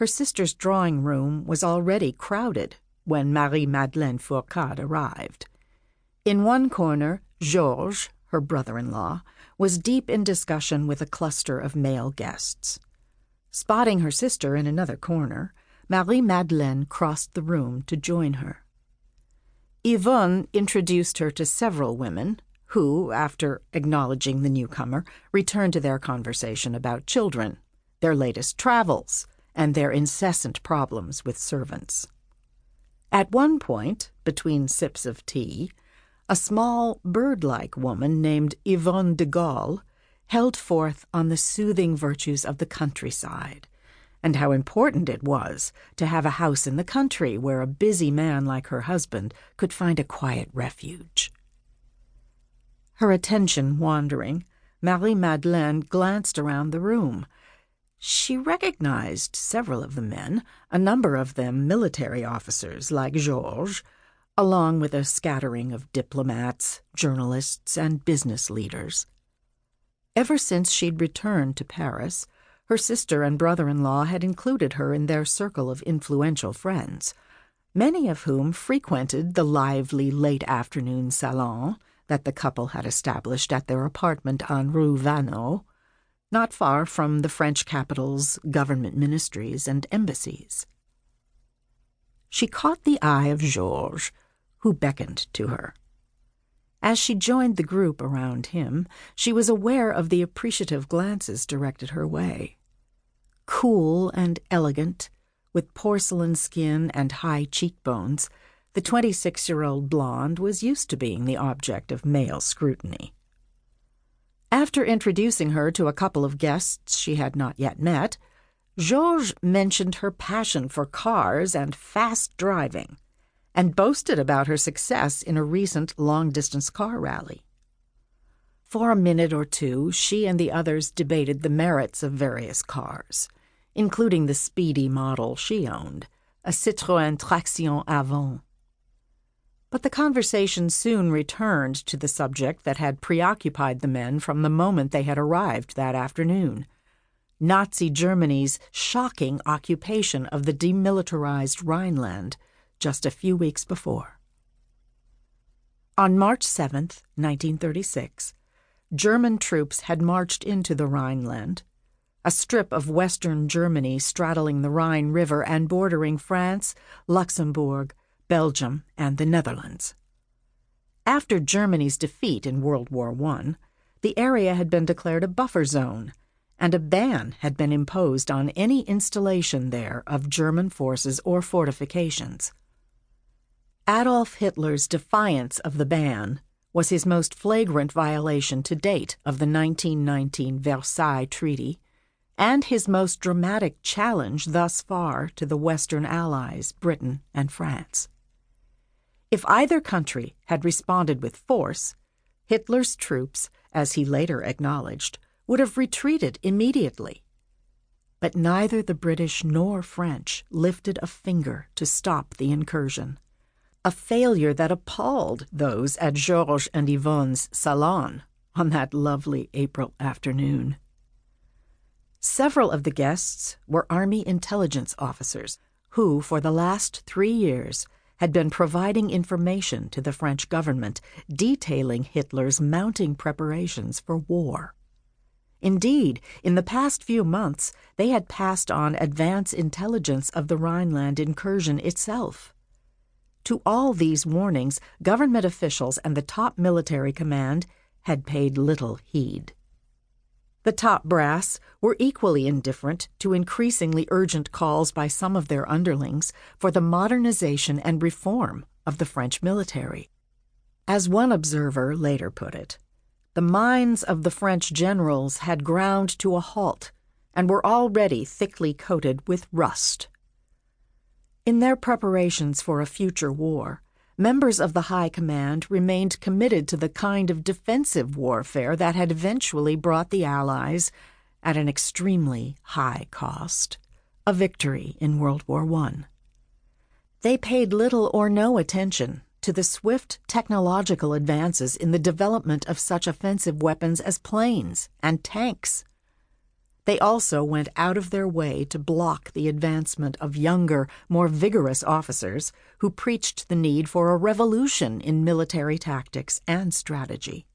Her sister's drawing room was already crowded when Marie-Madeleine Fourcade arrived. In one corner, Georges, her brother-in-law, was deep in discussion with a cluster of male guests. Spotting her sister in another corner, Marie-Madeleine crossed the room to join her. Yvonne introduced her to several women, who, after acknowledging the newcomer, returned to their conversation about children, their latest travels, and their incessant problems with servants. At one point, between sips of tea, a small, bird-like woman named Yvonne de Gaulle held forth on the soothing virtues of the countryside, and how important it was to have a house in the country where a busy man like her husband could find a quiet refuge. Her attention wandering, Marie-Madeleine glanced around the room. She recognized several of the men, a number of them military officers like Georges, along with a scattering of diplomats, journalists, and business leaders. Ever since she'd returned to Paris, her sister and brother-in-law had included her in their circle of influential friends, many of whom frequented the lively late-afternoon salon that the couple had established at their apartment on Rue Vanneau, not far from the French capital's government ministries and embassies. She caught the eye of Georges, who beckoned to her. As she joined the group around him, she was aware of the appreciative glances directed her way. Cool and elegant, with porcelain skin and high cheekbones, the 26-year-old blonde was used to being the object of male scrutiny. After introducing her to a couple of guests she had not yet met, Georges mentioned her passion for cars and fast driving, and boasted about her success in a recent long-distance car rally. For a minute or two, she and the others debated the merits of various cars, including the speedy model she owned, a Citroën Traction Avant. But the conversation soon returned to the subject that had preoccupied the men from the moment they had arrived that afternoon: Nazi Germany's shocking occupation of the demilitarized Rhineland just a few weeks before. On March 7, 1936, German troops had marched into the Rhineland, a strip of western Germany straddling the Rhine River and bordering France, Luxembourg, Belgium, and the Netherlands. After Germany's defeat in World War I, the area had been declared a buffer zone, and a ban had been imposed on any installation there of German forces or fortifications. Adolf Hitler's defiance of the ban was his most flagrant violation to date of the 1919 Versailles Treaty, and his most dramatic challenge thus far to the Western Allies, Britain and France. If either country had responded with force, Hitler's troops, as he later acknowledged, would have retreated immediately. But neither the British nor French lifted a finger to stop the incursion, a failure that appalled those at Georges and Yvonne's salon on that lovely April afternoon. Several of the guests were Army intelligence officers who, for the last 3 years, had been providing information to the French government detailing Hitler's mounting preparations for war. Indeed, in the past few months, they had passed on advance intelligence of the Rhineland incursion itself. To all these warnings, government officials and the top military command had paid little heed. The top brass were equally indifferent to increasingly urgent calls by some of their underlings for the modernization and reform of the French military. As one observer later put it, the minds of the French generals had ground to a halt and were already thickly coated with rust. In their preparations for a future war, members of the High Command remained committed to the kind of defensive warfare that had eventually brought the Allies, at an extremely high cost, a victory in World War I. They paid little or no attention to the swift technological advances in the development of such offensive weapons as planes and tanks. They also went out of their way to block the advancement of younger, more vigorous officers who preached the need for a revolution in military tactics and strategy.